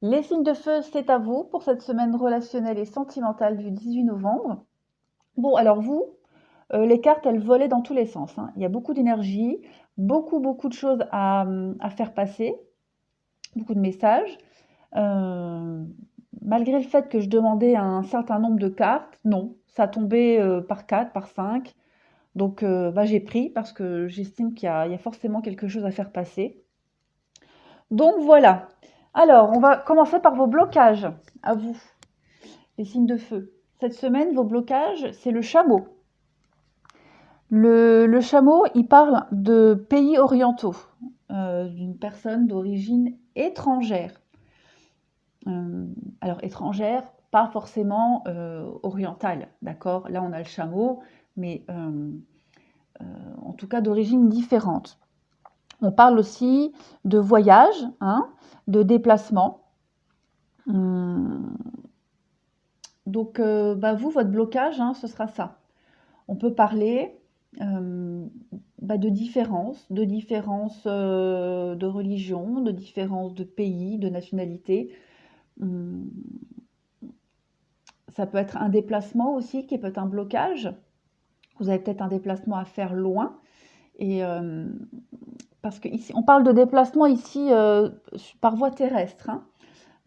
Les signes de feu, c'est à vous pour cette semaine relationnelle et sentimentale du 18 novembre. Bon, alors vous, les cartes, elles volaient dans tous les sens, hein. Il y a beaucoup d'énergie, beaucoup de choses à faire passer, beaucoup de messages. Euh, Malgré le fait que je demandais un certain nombre de cartes, non, ça tombait par 4, par 5. Donc, bah, j'ai pris parce que j'estime qu'il y a forcément quelque chose à faire passer. Donc voilà. Alors, on va commencer par vos blocages, à vous, les signes de feu. Cette semaine, vos blocages, c'est le chameau. Le chameau, il parle de pays orientaux, d'une personne d'origine étrangère. Euh, alors, étrangère, pas forcément orientale, d'accord? Là, on a le chameau, mais en tout cas d'origine différente. On parle aussi de voyage, hein, de déplacement. Hum, Donc, bah, vous, votre blocage, hein, ce sera ça. On peut parler bah, de différences de religion, de différences de pays, de nationalité. Hum, Ça peut être un déplacement aussi qui peut être un blocage. Vous avez peut-être un déplacement à faire loin. Et parce que ici, on parle de déplacement ici par voie terrestre, hein.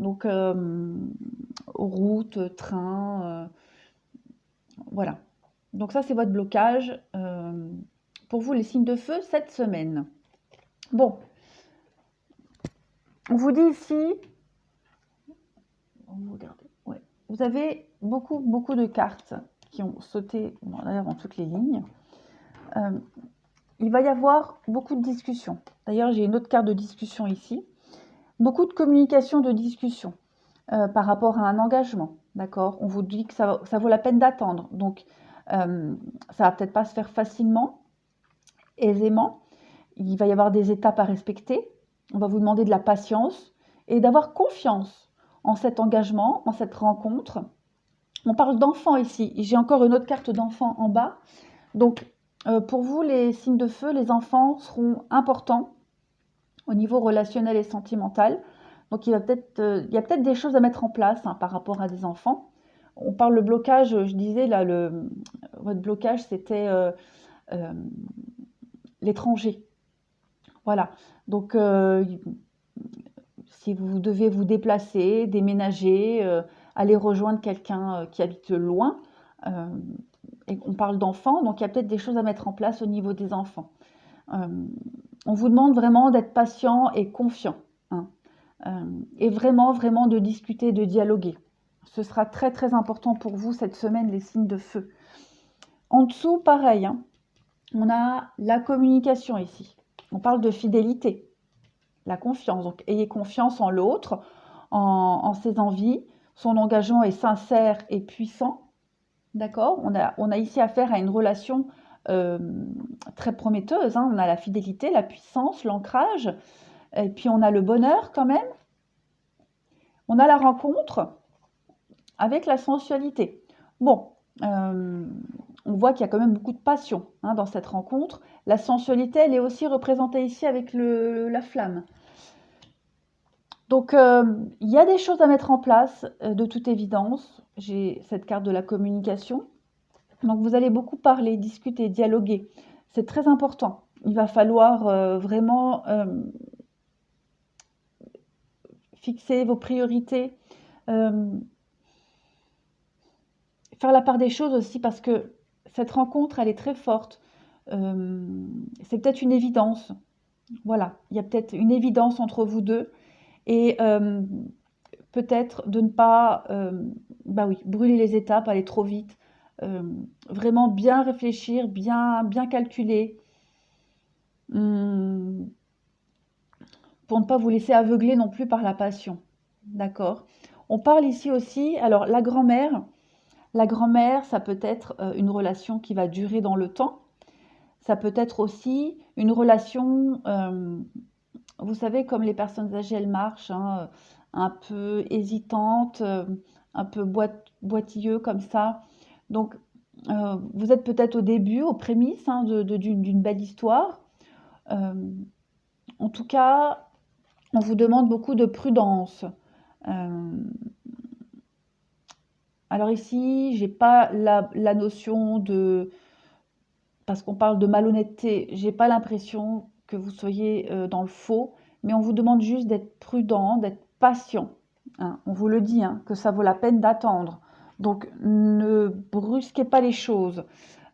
Donc, route, train, voilà. Donc ça, c'est votre blocage pour vous, les signes de feu, cette semaine. Bon, on vous dit ici, regardez, ouais, vous avez beaucoup de cartes qui ont sauté, bon, d'ailleurs dans toutes les lignes. Euh, il va y avoir beaucoup de discussions. D'ailleurs, j'ai une autre carte de discussion ici. Beaucoup de communication, de discussion par rapport à un engagement, d'accord? On vous dit que ça vaut la peine d'attendre. Donc, ça va peut-être pas se faire facilement, aisément. Il va y avoir des étapes à respecter. On va vous demander de la patience et d'avoir confiance en cet engagement, en cette rencontre. On parle d'enfants ici. J'ai encore une autre carte d'enfant en bas. Donc, pour vous, les signes de feu, les enfants seront importants au niveau relationnel et sentimental. Donc, il y a peut-être des choses à mettre en place hein, par rapport à des enfants. On parle le blocage, je disais là, votre blocage, c'était euh, l'étranger. Voilà. Donc, si vous devez vous déplacer, déménager, aller rejoindre quelqu'un qui habite loin, euh, et on parle d'enfants, donc il y a peut-être des choses à mettre en place au niveau des enfants. Euh, on vous demande vraiment d'être patient et confiant, hein, et vraiment de discuter, de dialoguer. Ce sera très important pour vous cette semaine, les signes de feu. En dessous, pareil, hein, on a la communication ici. On parle de fidélité, la confiance. Donc, ayez confiance en l'autre, en ses envies. Son engagement est sincère et puissant. D'accord? On a ici affaire à une relation euh, très prometteuse, hein. On a la fidélité, la puissance, l'ancrage, et puis on a le bonheur quand même. On a la rencontre avec la sensualité. Bon, euh, on voit qu'il y a quand même beaucoup de passion hein, dans cette rencontre. La sensualité, elle est aussi représentée ici avec la flamme. Donc, il y a des choses à mettre en place, de toute évidence. J'ai cette carte de la communication. Donc, vous allez beaucoup parler, discuter, dialoguer. C'est très important. Il va falloir vraiment fixer vos priorités, euh, faire la part des choses aussi parce que cette rencontre, elle est très forte. C'est peut-être une évidence. Voilà, il y a peut-être une évidence entre vous deux et peut-être de ne pas, bah oui, brûler les étapes, aller trop vite. Euh, Vraiment bien réfléchir, bien calculer, hum, pour ne pas vous laisser aveugler non plus par la passion. D'accord? On parle ici aussi, alors la grand-mère, ça peut être une relation qui va durer dans le temps. Ça peut être aussi une relation, vous savez, comme les personnes âgées, elles marchent, hein, un peu hésitantes, un peu boitilleux comme ça. Donc, vous êtes peut-être au début, aux prémices hein, d'une belle histoire. Euh, En tout cas, on vous demande beaucoup de prudence. Alors ici, j'ai pas la notion de, parce qu'on parle de malhonnêteté, j'ai pas l'impression que vous soyez dans le faux, mais on vous demande juste d'être prudent, d'être patient, hein. On vous le dit, hein, que ça vaut la peine d'attendre. Donc ne brusquez pas les choses.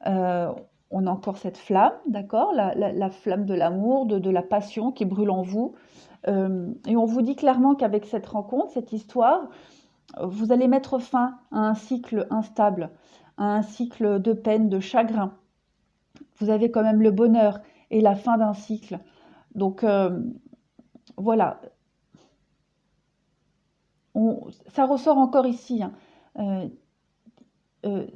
Euh, on a encore cette flamme, d'accord, la flamme de l'amour, de la passion qui brûle en vous. Et on vous dit clairement qu'avec cette rencontre, cette histoire, vous allez mettre fin à un cycle instable, à un cycle de peine, de chagrin. Vous avez quand même le bonheur et la fin d'un cycle. Donc voilà, ça ressort encore ici, hein. Euh, euh,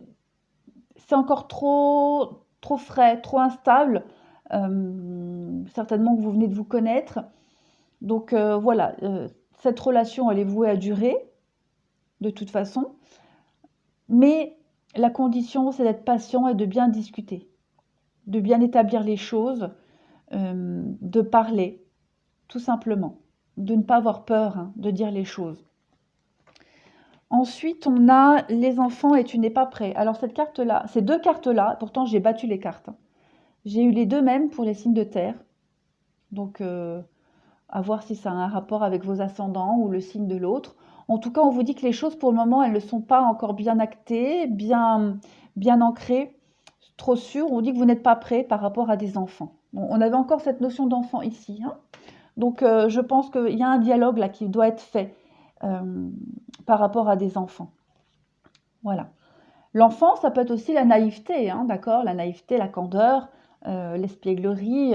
c'est encore trop frais, trop instable. Certainement que vous venez de vous connaître. Donc voilà, cette relation, elle est vouée à durer, de toute façon. Mais la condition, c'est d'être patient et de bien discuter, de bien établir les choses, de parler, tout simplement. De ne pas avoir peur, hein, de dire les choses. Ensuite, on a les enfants et tu n'es pas prêt. Alors cette carte-là, ces deux cartes-là, pourtant j'ai battu les cartes, hein. J'ai eu les deux mêmes pour les signes de terre. Donc à voir si ça a un rapport avec vos ascendants ou le signe de l'autre. En tout cas, on vous dit que les choses pour le moment, elles ne sont pas encore bien actées, bien ancrées, trop sûres. On vous dit que vous n'êtes pas prêt par rapport à des enfants. Bon, on avait encore cette notion d'enfant ici, hein. Donc je pense qu'il y a un dialogue là qui doit être fait par rapport à des enfants. Voilà. L'enfant, ça peut être aussi la naïveté, hein, d'accord? La naïveté, la candeur, l'espièglerie.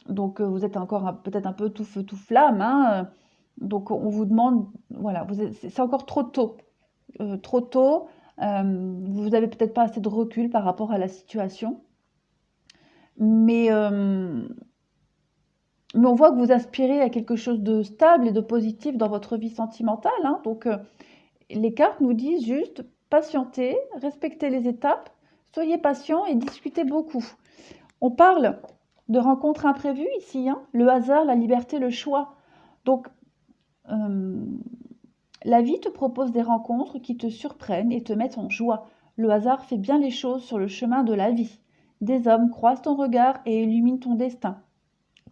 Donc vous êtes encore peut-être un peu tout feu, tout flamme, hein. Donc on vous demande, voilà, c'est encore trop tôt. Trop tôt. Vous n'avez peut-être pas assez de recul par rapport à la situation. Mais on voit que vous aspirez à quelque chose de stable et de positif dans votre vie sentimentale, hein. Donc les cartes nous disent juste patientez, respectez les étapes, soyez patient et discutez beaucoup. On parle de rencontres imprévues ici, hein, le hasard, la liberté, le choix. Donc la vie te propose des rencontres qui te surprennent et te mettent en joie. Le hasard fait bien les choses sur le chemin de la vie. Des hommes croisent ton regard et illuminent ton destin.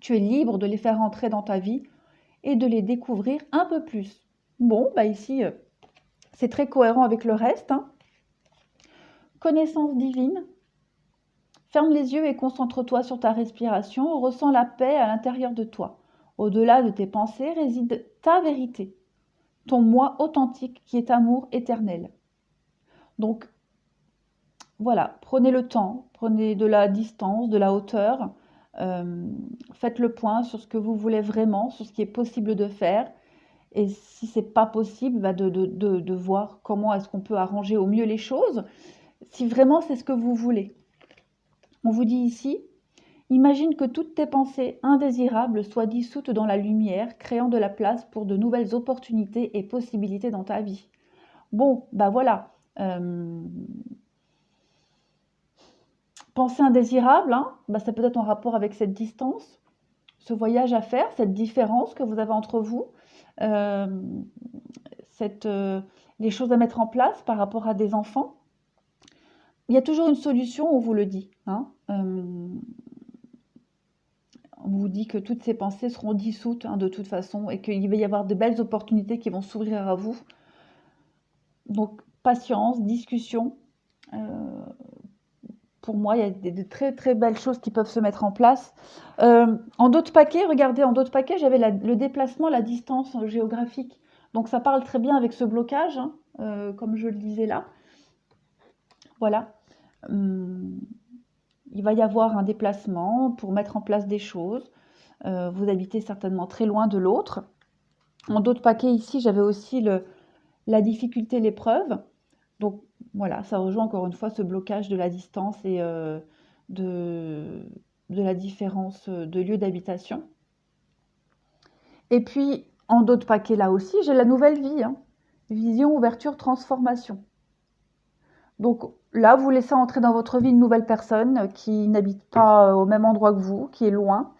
Tu es libre de les faire entrer dans ta vie et de les découvrir un peu plus. Bon, bah ici, c'est très cohérent avec le reste, hein. Connaissance divine. Ferme les yeux et concentre-toi sur ta respiration. Ressens la paix à l'intérieur de toi. Au-delà de tes pensées réside ta vérité, ton moi authentique qui est amour éternel. Donc voilà, prenez le temps, prenez de la distance, de la hauteur, faites le point sur ce que vous voulez vraiment, sur ce qui est possible de faire. Et si c'est pas possible, bah de voir comment est-ce qu'on peut arranger au mieux les choses, si vraiment c'est ce que vous voulez. On vous dit ici, imagine que toutes tes pensées indésirables soient dissoutes dans la lumière, créant de la place pour de nouvelles opportunités et possibilités dans ta vie. Bon, bah voilà. Pensée indésirable, hein, bah ça peut être en rapport avec cette distance, ce voyage à faire, cette différence que vous avez entre vous, les choses à mettre en place par rapport à des enfants. Il y a toujours une solution, on vous le dit, hein. On vous dit que toutes ces pensées seront dissoutes, hein, de toute façon, et qu'il va y avoir de belles opportunités qui vont s'ouvrir à vous. Donc, patience, discussion. Pour moi, il y a de très très belles choses qui peuvent se mettre en place. En d'autres paquets, regardez, en d'autres paquets, j'avais le déplacement, la distance géographique. Donc ça parle très bien avec ce blocage, hein, comme je le disais là. Voilà. Il va y avoir un déplacement pour mettre en place des choses. Vous habitez certainement très loin de l'autre. En d'autres paquets ici, j'avais aussi la difficulté, l'épreuve. Donc voilà, ça rejoint encore une fois ce blocage de la distance et de la différence de lieu d'habitation. Et puis, en d'autres paquets là aussi, j'ai la nouvelle vie, hein. Vision, ouverture, transformation. Donc là, vous laissez entrer dans votre vie une nouvelle personne qui n'habite pas au même endroit que vous, qui est loin,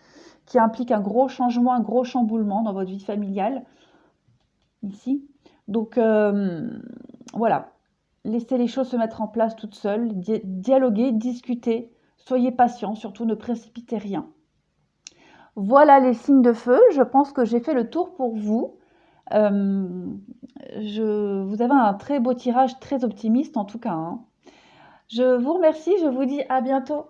qui implique un gros changement, un gros chamboulement dans votre vie familiale. ici. Donc, voilà, laissez les choses se mettre en place toutes seules, dialoguer, discuter, soyez patient, surtout ne précipitez rien. Voilà les signes de feu, je pense que j'ai fait le tour pour vous. Vous avez un très beau tirage, très optimiste en tout cas, hein. Je vous remercie, je vous dis à bientôt.